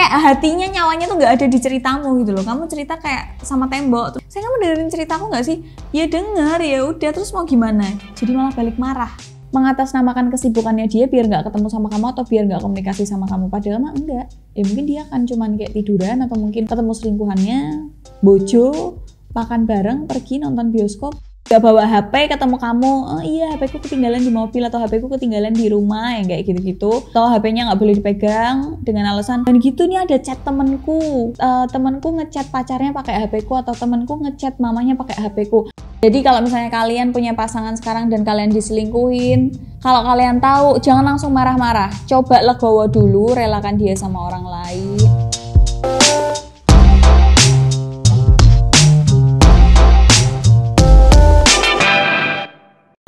kayak hatinya, nyawanya tuh nggak ada di ceritamu gitu loh. Kamu cerita kayak sama tembok. Saya, kamu dengerin ceritaku nggak sih? Ya denger, ya udah, terus mau gimana? Jadi malah balik marah. Mengatasnamakan kesibukannya dia biar nggak ketemu sama kamu atau biar nggak komunikasi sama kamu, padahal mah enggak. Ya mungkin dia kan cuman kayak tiduran atau mungkin ketemu selingkuhannya, bojo, makan bareng, pergi nonton bioskop, gak bawa HP, ketemu kamu, oh iya HP ku ketinggalan di mobil atau HP ku ketinggalan di rumah, yang kayak gitu-gitu, atau HP-nya nggak boleh dipegang dengan alasan dan gitu. Nih ada chat temenku ngechat pacarnya pakai HP ku, atau temenku ngechat mamanya pakai HP ku. Jadi kalau misalnya kalian punya pasangan sekarang dan kalian diselingkuhin, kalau kalian tahu, jangan langsung marah-marah, coba legowo dulu, relakan dia sama orang lain.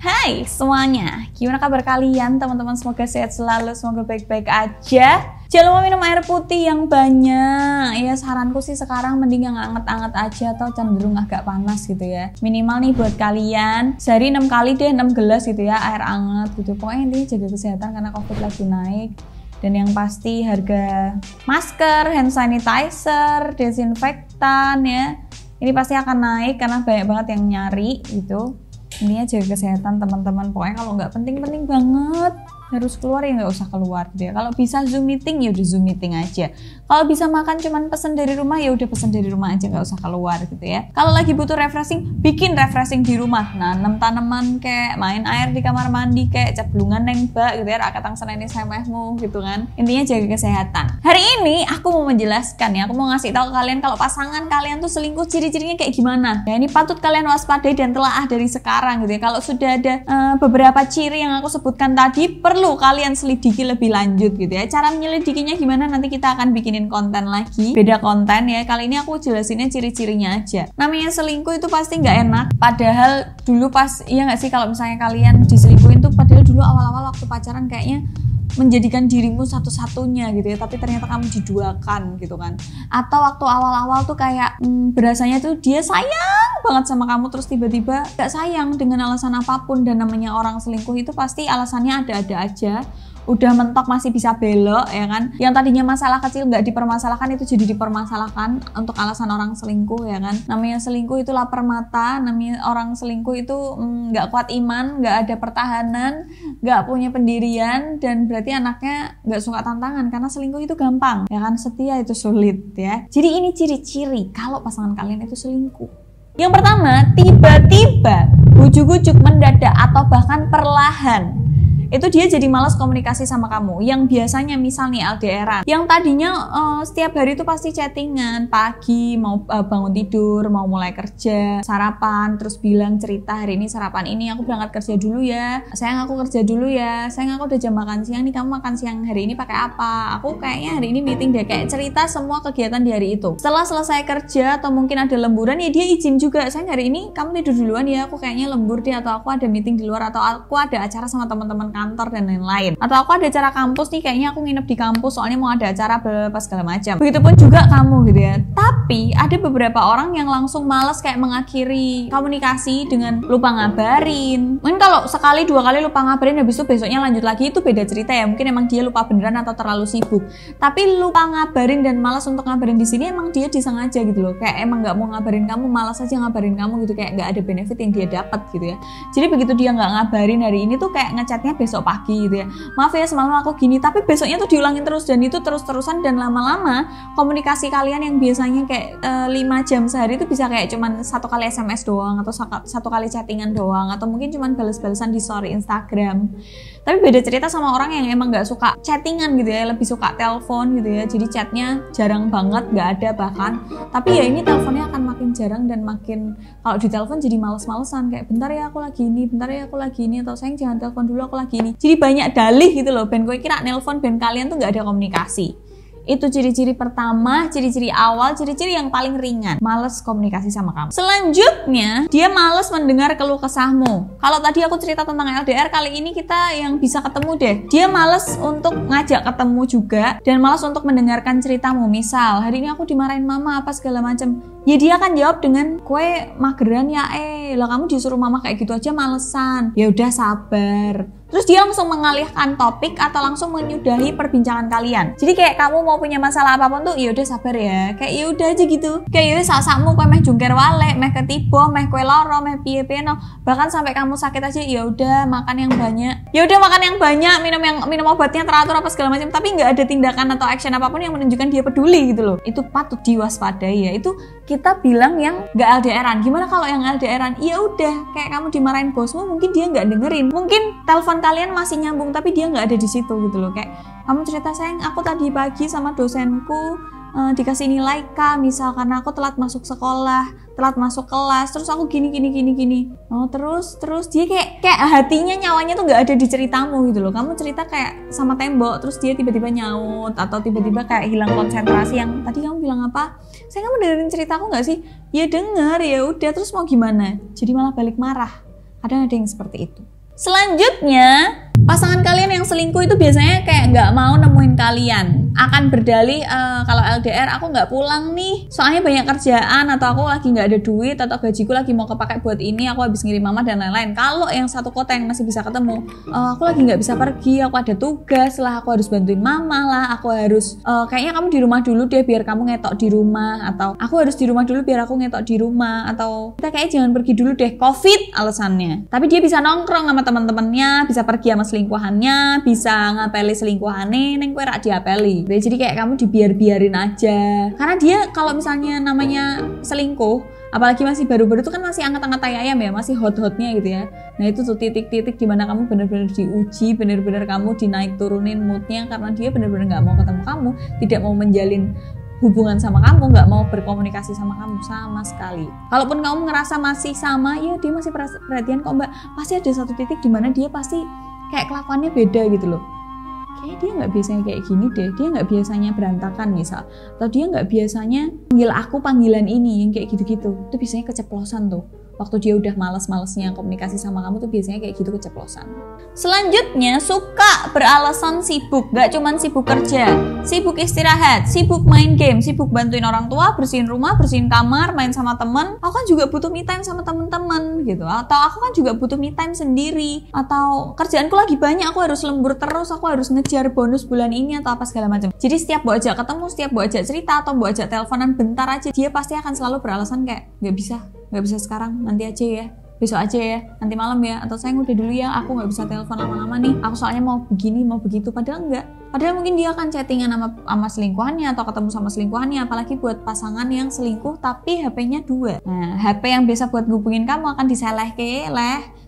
Hai semuanya, gimana kabar kalian teman-teman? Semoga sehat selalu, semoga baik-baik aja. Jangan lupa minum air putih yang banyak. Ya saranku sih sekarang mending yang anget-anget aja atau cenderung agak panas gitu ya. Minimal nih buat kalian sehari 6 kali deh, 6 gelas gitu ya air anget gitu. Pokoknya intinya jaga kesehatan karena COVID lagi naik. Dan yang pasti harga masker, hand sanitizer, desinfektan ya, ini pasti akan naik karena banyak banget yang nyari gitu. Intinya jaga kesehatan teman-teman. Pokoknya kalau nggak penting-penting banget harus keluar ya nggak usah keluar gitu ya. Kalau bisa Zoom meeting ya udah Zoom meeting aja. Kalau bisa makan cuman pesen dari rumah ya udah pesen dari rumah aja, nggak usah keluar gitu ya. Kalau lagi butuh refreshing, bikin refreshing di rumah. Nanam tanaman kayak main air di kamar mandi kayak ceblungan nembak gitu ya, rakatang seneni semehmu gitu kan. Intinya jaga kesehatan. Hari ini aku mau menjelaskan ya, aku mau ngasih tahu kalian kalau pasangan kalian tuh selingkuh ciri-cirinya kayak gimana. Ya ini patut kalian waspadai dan telaah dari sekarang gitu ya. Kalau sudah ada beberapa ciri yang aku sebutkan tadi, perlu kalian selidiki lebih lanjut gitu ya. Cara menyelidikinya gimana nanti kita akan bikinin konten lagi, beda konten ya. Kali ini aku jelasinnya ciri-cirinya aja. Namanya selingkuh itu pasti nggak enak. Padahal dulu pas, iya nggak sih kalau misalnya kalian diselingkuhin tuh, padahal dulu awal-awal waktu pacaran kayaknya menjadikan dirimu satu-satunya gitu ya, tapi ternyata kamu diduakan gitu kan. Atau waktu awal-awal tuh kayak berasanya tuh dia sayang banget sama kamu, terus tiba-tiba gak sayang dengan alasan apapun. Dan namanya orang selingkuh itu pasti alasannya ada-ada aja. Udah mentok masih bisa belok ya kan. Yang tadinya masalah kecil nggak dipermasalahkan itu jadi dipermasalahkan untuk alasan orang selingkuh ya kan. Namanya selingkuh itu lapar mata, namanya orang selingkuh itu nggak kuat iman, nggak ada pertahanan, nggak punya pendirian, dan berarti anaknya nggak suka tantangan karena selingkuh itu gampang ya kan, setia itu sulit ya. Jadi ini ciri-ciri kalau pasangan kalian itu selingkuh. Yang pertama, tiba-tiba, ujuk-ujuk, mendadak, atau bahkan perlahan itu dia jadi malas komunikasi sama kamu. Yang biasanya misal nih LDRan, yang tadinya setiap hari itu pasti chattingan, pagi mau bangun tidur, mau mulai kerja, sarapan, terus bilang cerita, hari ini sarapan ini aku berangkat kerja dulu ya, sayang aku kerja dulu ya, sayang aku udah jam makan siang nih, kamu makan siang hari ini pakai apa, aku kayaknya hari ini meeting deh, kayak cerita semua kegiatan di hari itu. Setelah selesai kerja atau mungkin ada lemburan ya dia izin juga, sayang hari ini kamu tidur duluan ya, aku kayaknya lembur deh, atau aku ada meeting di luar, atau aku ada acara sama teman-teman kantor dan lain-lain, atau aku ada acara kampus nih, kayaknya aku nginep di kampus soalnya mau ada acara segala macam. Begitupun juga kamu gitu ya. Tapi ada beberapa orang yang langsung males kayak mengakhiri komunikasi dengan lupa ngabarin. Mungkin kalau sekali dua kali lupa ngabarin habis itu besoknya lanjut lagi, itu beda cerita ya, mungkin emang dia lupa beneran atau terlalu sibuk. Tapi lupa ngabarin dan malas untuk ngabarin di sini emang dia disengaja gitu loh, kayak emang nggak mau ngabarin kamu, malas aja ngabarin kamu gitu, kayak nggak ada benefit yang dia dapat gitu ya. Jadi begitu dia nggak ngabarin hari ini tuh kayak ngechatnya besok pagi gitu ya, maaf ya semalam aku gini, tapi besoknya tuh diulangin terus, dan itu terus-terusan, dan lama-lama komunikasi kalian yang biasanya kayak 5 jam sehari itu bisa kayak cuman 1 kali SMS doang, atau 1 kali chattingan doang, atau mungkin cuman balas-balasan di story Instagram. Tapi beda cerita sama orang yang emang gak suka chattingan gitu ya, lebih suka telepon gitu ya, jadi chatnya jarang banget, gak ada bahkan. Tapi ya ini teleponnya akan makin jarang dan makin, kalau di telepon jadi males-malesan, kayak bentar ya aku lagi ini, bentar ya aku lagi ini, atau sayang jangan telepon dulu aku lagi ini. Jadi banyak dalih gitu loh, ben gue kira nelpon, ben kalian tuh gak ada komunikasi. Itu ciri-ciri pertama, ciri-ciri awal, ciri-ciri yang paling ringan, males komunikasi sama kamu. Selanjutnya, dia males mendengar keluh kesahmu. Kalau tadi aku cerita tentang LDR, kali ini kita yang bisa ketemu deh. Dia males untuk ngajak ketemu juga, dan males untuk mendengarkan ceritamu. Misal, hari ini aku dimarahin mama apa segala macam. Ya dia akan jawab dengan, kue mageran ya lah kamu disuruh mama kayak gitu aja malesan. Ya udah sabar. Terus dia langsung mengalihkan topik atau langsung menyudahi perbincangan kalian. Jadi kayak kamu mau punya masalah apapun tuh, ya udah sabar ya. Kayak ya udah aja gitu. Kayak ya sak-sakmu kowe meh jungker walek, meh ketibo, meh kowe loro, meh piye-piye no. Bahkan sampai kamu sakit aja, ya udah makan yang banyak. Ya udah makan yang banyak, minum obatnya teratur apa segala macam, tapi nggak ada tindakan atau action apapun yang menunjukkan dia peduli gitu loh. Itu patut diwaspadai ya. Itu kita bilang yang nggak LDRan. Gimana kalau yang LDRan? Ya udah, kayak kamu dimarahin bosmu, mungkin dia nggak dengerin. Mungkin telepon kalian masih nyambung tapi dia nggak ada di situ gitu loh. Kayak kamu cerita, sayang aku tadi pagi sama dosenku dikasih nilai K misal karena aku telat masuk sekolah, telat masuk kelas, terus aku gini. Oh terus dia kayak hatinya, nyawanya tuh nggak ada di ceritamu gitu loh. Kamu cerita kayak sama tembok, terus dia tiba-tiba nyaut atau tiba-tiba kayak hilang konsentrasi yang tadi kamu bilang apa? Saya kamu dengerin ceritaku nggak sih? Ya denger, ya udah, terus mau gimana? Jadi malah balik marah. Kadang ada yang seperti itu. Selanjutnya, pasangan kalian yang selingkuh itu biasanya kayak nggak mau nemuin kalian. Akan berdalih, kalau LDR aku nggak pulang nih, soalnya banyak kerjaan, atau aku lagi nggak ada duit, atau gajiku lagi mau kepake buat ini, aku habis ngirim mama dan lain-lain. Kalau yang satu kota yang masih bisa ketemu, aku lagi nggak bisa pergi, aku ada tugas lah, aku harus bantuin mama lah, aku harus kayaknya kamu di rumah dulu deh biar kamu ngetok di rumah, atau aku harus di rumah dulu biar aku ngetok di rumah, atau kita kayaknya jangan pergi dulu deh, COVID alasannya. Tapi dia bisa nongkrong sama teman-temannya, bisa pergi sama selingkuhannya, bisa ngapeli selingkuhannya, neng kowe rak diapeli. Jadi kayak kamu dibiarin aja. Karena dia kalau misalnya namanya selingkuh, apalagi masih baru-baru itu kan masih angkat-angkat tai ayam ya, masih hot-hotnya gitu ya. Nah itu tuh titik-titik dimana kamu benar-benar diuji, benar-benar kamu dinaik turunin moodnya, karena dia benar-benar nggak mau ketemu kamu, tidak mau menjalin hubungan sama kamu, nggak mau berkomunikasi sama kamu sama sekali. Kalaupun kamu ngerasa masih sama, ya dia masih perhatian kok mbak, pasti ada satu titik dimana dia pasti kayak kelakuannya beda gitu loh. Kayak dia nggak biasanya kayak gini deh, dia nggak biasanya berantakan misal, atau dia nggak biasanya panggil aku panggilan ini yang kayak gitu-gitu. Itu biasanya keceplosan tuh. Waktu dia udah males-malesnya komunikasi sama kamu tuh biasanya kayak gitu keceplosan. Selanjutnya, suka beralasan sibuk. Gak cuman sibuk kerja, sibuk istirahat, sibuk main game, sibuk bantuin orang tua, bersihin rumah, bersihin kamar, main sama temen. Aku kan juga butuh me time sama temen-temen gitu. Atau aku kan juga butuh me time sendiri. Atau kerjaanku lagi banyak, aku harus lembur terus, aku harus ngejar bonus bulan ini atau apa segala macam. Jadi setiap mau ajak ketemu, setiap mau ajak cerita atau mau ajak teleponan bentar aja, dia pasti akan selalu beralasan kayak nggak bisa sekarang, nanti aja ya, besok aja ya, nanti malam ya, atau sayang udah dulu ya, aku nggak bisa telepon lama-lama nih, aku soalnya mau begini, mau begitu. Padahal enggak. Padahal mungkin dia akan chattingan sama selingkuhannya atau ketemu sama selingkuhannya, apalagi buat pasangan yang selingkuh tapi HP-nya 2. Nah, HP yang biasa buat ngubungin kamu akan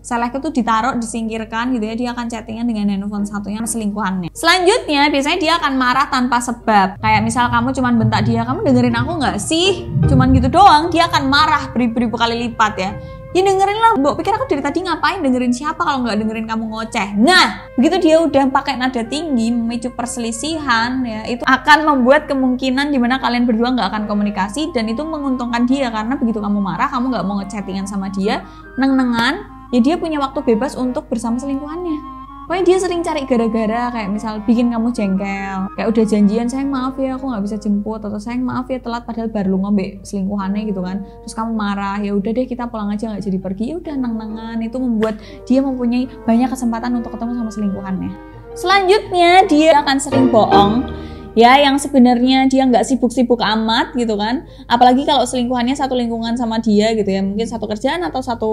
selehke tuh ditaruh, disingkirkan gitu ya, dia akan chattingan dengan handphone satunya selingkuhannya. Selanjutnya, biasanya dia akan marah tanpa sebab. Kayak misal kamu cuman bentak dia, kamu dengerin aku nggak sih? Cuman gitu doang, dia akan marah beribu-ribu kali lipat ya. Ya dengerin lah, mbok pikir aku dari tadi ngapain dengerin siapa kalau nggak dengerin kamu ngoceh. Nah, begitu dia udah pakai nada tinggi, memicu perselisihan ya, itu akan membuat kemungkinan dimana kalian berdua nggak akan komunikasi, dan itu menguntungkan dia, karena begitu kamu marah, kamu nggak mau ngechattingan sama dia, neng-nengan, ya dia punya waktu bebas untuk bersama selingkuhannya. Pokoknya dia sering cari gara-gara, kayak misal bikin kamu jengkel, kayak udah janjian, sayang maaf ya aku nggak bisa jemput, atau sayang maaf ya telat padahal baru ngombe selingkuhannya gitu kan. Terus kamu marah, ya udah deh kita pulang aja nggak jadi pergi, ya udah neng-nengan. Itu membuat dia mempunyai banyak kesempatan untuk ketemu sama selingkuhannya. Selanjutnya, dia akan sering bohong. Ya, yang sebenarnya dia nggak sibuk-sibuk amat gitu kan. Apalagi kalau selingkuhannya satu lingkungan sama dia gitu ya, mungkin satu kerjaan atau satu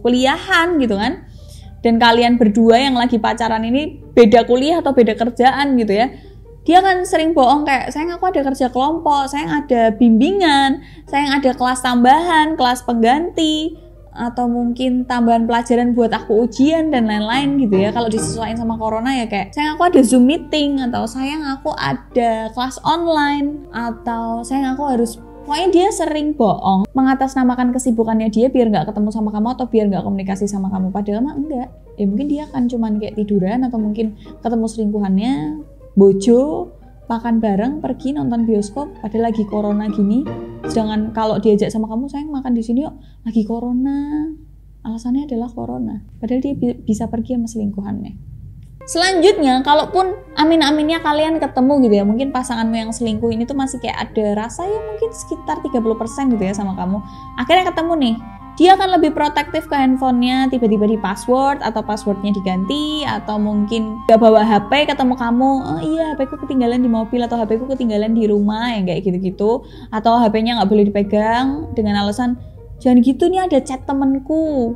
kuliahan gitu kan. Dan kalian berdua yang lagi pacaran ini beda kuliah atau beda kerjaan gitu ya. Dia kan sering bohong kayak, sayang aku ada kerja kelompok, sayang ada bimbingan, sayang ada kelas tambahan, kelas pengganti, atau mungkin tambahan pelajaran buat aku ujian dan lain-lain gitu ya. Kalau disesuaikan sama corona ya kayak, sayang aku ada Zoom meeting, atau sayang aku ada kelas online, atau sayang aku harus. Pokoknya dia sering bohong, mengatasnamakan kesibukannya dia biar nggak ketemu sama kamu atau biar nggak komunikasi sama kamu. Padahal mah enggak. Ya mungkin dia akan cuman kayak tiduran, atau mungkin ketemu selingkuhannya, bojo, makan bareng, pergi nonton bioskop, padahal lagi corona gini. Sedangkan kalau diajak sama kamu, sayang makan di sini yuk, lagi corona. Alasannya adalah corona. Padahal dia bisa pergi sama selingkuhannya. Selanjutnya, kalaupun amin-aminnya kalian ketemu gitu ya, mungkin pasanganmu yang selingkuh ini tuh masih kayak ada rasa ya mungkin sekitar 30% gitu ya sama kamu. Akhirnya ketemu nih, dia akan lebih protektif ke handphonenya, tiba-tiba di password atau passwordnya diganti, atau mungkin gak bawa HP ketemu kamu, oh iya HP ku ketinggalan di mobil atau HP ku ketinggalan di rumah, yang kayak gitu-gitu, atau HP-nya gak boleh dipegang dengan alasan jangan gitu nih ada chat temenku,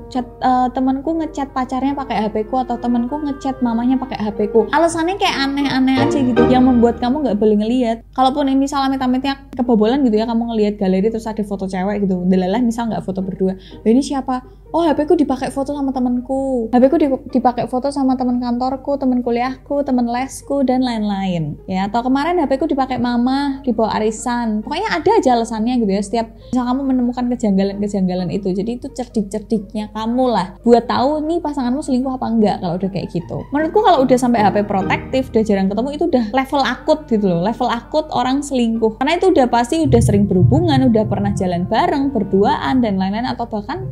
temenku ngechat pacarnya pakai HP ku, atau temenku ngechat mamanya pakai HP ku. Alasannya kayak aneh-aneh aja gitu, yang membuat kamu nggak boleh ngelihat. Kalaupun ini misalnya amit-amitnya kebobolan gitu ya, kamu ngelihat galeri terus ada foto cewek gitu, delalah misal nggak foto berdua, ini siapa? Oh HP ku dipakai foto sama temenku, HP ku dipakai foto sama teman kantorku, teman kuliahku, teman lesku, dan lain-lain ya. Atau kemarin HP ku dipakai mama dibawa arisan. Pokoknya ada aja alasannya gitu ya, setiap misal kamu menemukan kejanggalan itu. Jadi itu cerdik-cerdiknya kamu lah buat tahu nih pasanganmu selingkuh apa enggak kalau udah kayak gitu. Menurutku kalau udah sampai HP protektif, udah jarang ketemu, itu udah level akut gitu loh, level akut orang selingkuh. Karena itu udah pasti udah sering berhubungan, udah pernah jalan bareng, berduaan, dan lain-lain, atau bahkan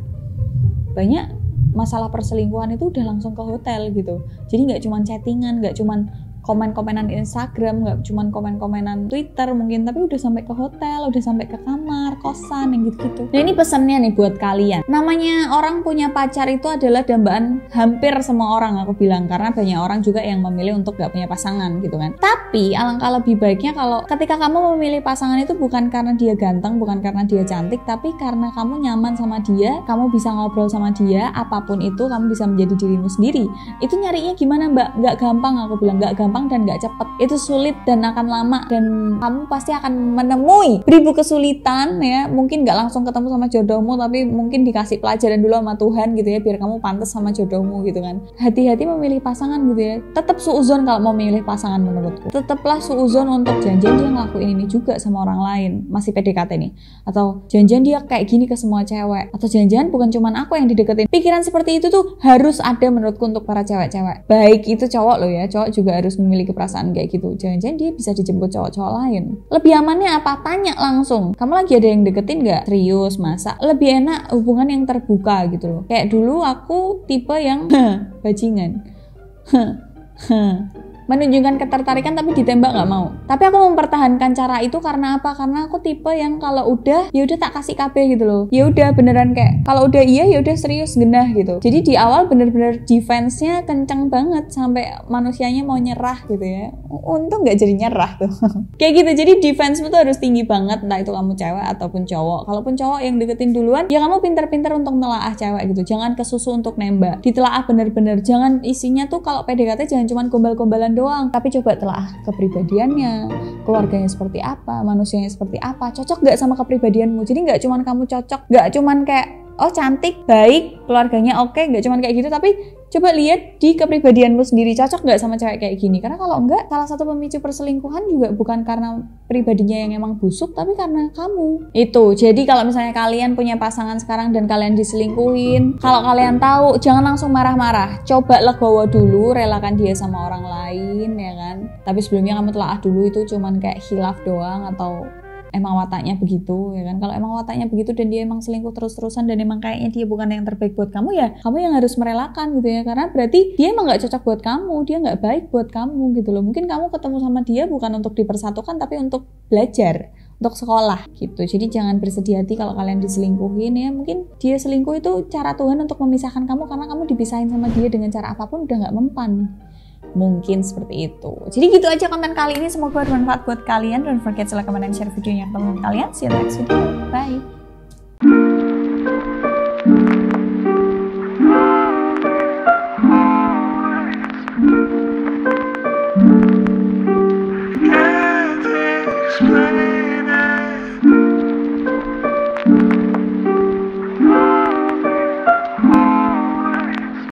banyak masalah perselingkuhan itu udah langsung ke hotel gitu. Jadi nggak cuma chattingan, nggak cuma komen-komenan Instagram, nggak cuma komen-komenan Twitter mungkin, tapi udah sampai ke hotel, udah sampai ke kamar, kosan, yang gitu-gitu. Nah ini pesannya nih buat kalian. Namanya orang punya pacar itu adalah dambaan hampir semua orang, aku bilang, karena banyak orang juga yang memilih untuk nggak punya pasangan gitu kan. Tapi alangkah lebih baiknya kalau ketika kamu memilih pasangan itu bukan karena dia ganteng, bukan karena dia cantik, tapi karena kamu nyaman sama dia, kamu bisa ngobrol sama dia, apapun itu kamu bisa menjadi dirimu sendiri. Itu nyarinya gimana mbak? Nggak gampang, aku bilang nggak gampang dan gak cepet, itu sulit dan akan lama, dan kamu pasti akan menemui beribu kesulitan ya. Mungkin gak langsung ketemu sama jodohmu, tapi mungkin dikasih pelajaran dulu sama Tuhan gitu ya, biar kamu pantas sama jodohmu gitu kan. Hati-hati memilih pasangan gitu ya. Tetap suuzon kalau mau memilih pasangan, menurutku tetaplah suuzon untuk janjian dia ngelakuin ini juga sama orang lain, masih PDKT nih, atau janjian dia kayak gini ke semua cewek, atau janjian bukan cuman aku yang dideketin. Pikiran seperti itu tuh harus ada menurutku untuk para cewek-cewek, baik itu cowok loh ya, cowok juga harus memiliki perasaan kayak gitu. Jangan-jangan dia bisa dijemput cowok-cowok lain. Lebih amannya apa? Tanya langsung. Kamu lagi ada yang deketin nggak? Serius, masa? Lebih enak hubungan yang terbuka gitu loh. Kayak dulu aku tipe yang bajingan. Menunjukkan ketertarikan tapi ditembak nggak mau. Tapi aku mempertahankan cara itu karena apa? Karena aku tipe yang kalau udah ya udah tak kasih KB gitu loh. Ya udah beneran kayak kalau udah iya ya udah serius genah gitu. Jadi di awal bener-bener defense-nya kencang banget sampai manusianya mau nyerah gitu ya. Untung nggak jadi nyerah tuh. Kayak gitu. Jadi defense-mu tuh harus tinggi banget, entah itu kamu cewek ataupun cowok. Kalaupun cowok yang deketin duluan, ya kamu pinter-pinter untuk nelaah cewek gitu. Jangan kesusu untuk nembak. Ditelaah bener-bener. Jangan isinya tuh kalau PDKT jangan cuma gombal-gombalan doang, tapi coba telah kepribadiannya, keluarganya seperti apa, manusianya seperti apa, cocok gak sama kepribadianmu. Jadi gak cuman kamu cocok, gak cuman kayak oh cantik, baik, keluarganya oke, gak cuman kayak gitu, tapi coba lihat di kepribadianmu sendiri, cocok gak sama cewek kayak gini. Karena kalau enggak, salah satu pemicu perselingkuhan juga bukan karena pribadinya yang emang busuk, tapi karena kamu. Itu, jadi kalau misalnya kalian punya pasangan sekarang dan kalian diselingkuhin, kalau kalian tahu, jangan langsung marah-marah. Coba legowo dulu, relakan dia sama orang lain, ya kan. Tapi sebelumnya kamu telaah dulu itu cuman kayak khilaf doang, atau emang wataknya begitu ya kan. Kalau emang wataknya begitu dan dia emang selingkuh terus-terusan dan emang kayaknya dia bukan yang terbaik buat kamu, ya kamu yang harus merelakan gitu ya. Karena berarti dia emang gak cocok buat kamu, dia gak baik buat kamu gitu loh. Mungkin kamu ketemu sama dia bukan untuk dipersatukan, tapi untuk belajar, untuk sekolah gitu. Jadi jangan bersedih hati kalau kalian diselingkuhin ya. Mungkin dia selingkuh itu cara Tuhan untuk memisahkan kamu, karena kamu dipisahin sama dia dengan cara apapun udah gak mempan. Mungkin seperti itu. Jadi gitu aja konten kali ini, semoga bermanfaat buat kalian. Don't forget to like, comment, dan share videonya ke teman-teman kalian. See you next video. Bye.